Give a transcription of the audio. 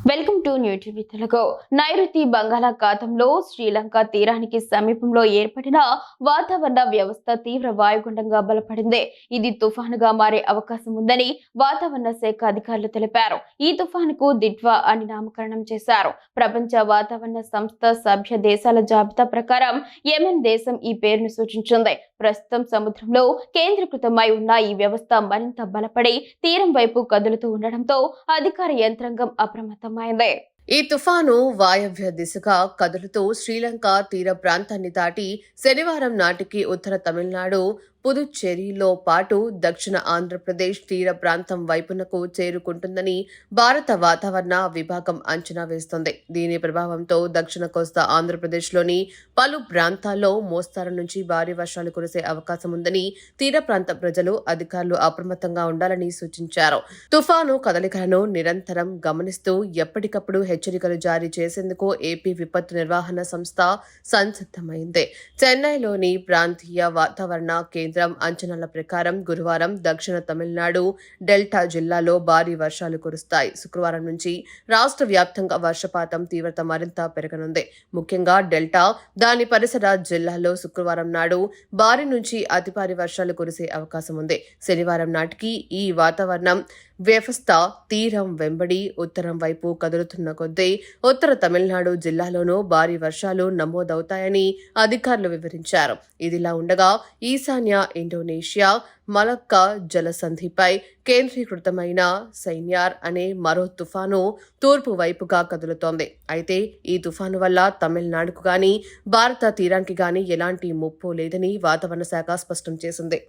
Welcome to new TV Telugu. నైరుతి బంగాళాఖాతంలో శ్రీలంక తీరానికి సమీపంలో ఏర్పడిన వాతావరణ వ్యవస్థ తీవ్ర వాయుగుండంగా బలపడింది. ఇది తుఫానుగా మారే అవకాశం ఉందని వాతావరణ శాఖ అధికారులు తెలిపారు. ఈ తుఫానుకు దిట్వా అని నామకరణం చేశారు. ప్రపంచ వాతావరణ సంస్థ సభ్య దేశాల జాబితా ప్రకారం యెమెన్ దేశం ఈ పేరును సూచించింది. ప్రస్తుతం సముద్రంలో కేంద్రీకృతమై ఉన్న ఈ వ్యవస్థ మరింత బలపడి తీరం వైపు కదులుతూ ఉండడంతో అధికార యంత్రాంగం అప్రమత్తమైంది. ఈ తుఫాను వాయవ్య దిశగా కదులుతూ శ్రీలంక తీర ప్రాంతాన్ని దాటి శనివారం నాటికి ఉత్తర తమిళనాడు, పుదుచ్చేరిలో పాటు దక్షిణ ఆంధ్రప్రదేశ్ తీర ప్రాంతం వైపునకు చేరుకుంటుందని భారత వాతావరణ విభాగం అంచనా వేస్తోంది. దీని ప్రభావంతో దక్షిణ కోస్తా ఆంధ్రప్రదేశ్లోని పలు ప్రాంతాల్లో మోస్తారు నుంచి భారీ వర్షాలు కురిసే అవకాశం ఉందని తీర ప్రాంత ప్రజలు, అధికారులు అప్రమత్తంగా ఉండాలని సూచించారు. తుఫాను కదలికలను నిరంతరం గమనిస్తూ ఎప్పటికప్పుడు హెచ్చరికలు జారీ చేసేందుకు ఏపీ విపత్తు నిర్వహణ సంస్థ సంసిద్ధమైంది. చెన్నైలోని ప్రాంతీయ వాతావరణ కేంద్రం అంచనాల ప్రకారం గురువారం దక్షిణ తమిళనాడు, డెల్టా జిల్లాలో భారీ వర్షాలు కురుస్తాయి. శుక్రవారం నుంచి రాష్ట్ర వ్యాప్తంగా వర్షపాతం తీవ్రత మరింత పెరగనుంది. ముఖ్యంగా డెల్టా, దాని పరిసర జిల్లాల్లో శుక్రవారం నాడు భారీ నుంచి అతి భారీ వర్షాలు కురిసే అవకాశం ఉంది. శనివారం నాటికి ఈ వాతావరణం వ్యవస్థ తీరం వెంబడి ఉత్తరం వైపు కదులుతున్న కొద్దీ ఉత్తర తమిళనాడు జిల్లాలోనూ భారీ వర్షాలు నమోదవుతాయని అధికారులు వివరించారు. ఇదిలా ఉండగా ఈశాన్య ఇండోనేషియా మలక్కా జలసంధిపై కేంద్రీకృతమైన సైన్యార్ అనే మరో తుఫాను తూర్పు వైపుగా కదులుతోంది. అయితే ఈ తుఫాను వల్ల తమిళనాడుకు గాని భారత తీరానికి గాని ఎలాంటి ముప్పు లేదని వాతావరణ శాఖ స్పష్టం చేసింది.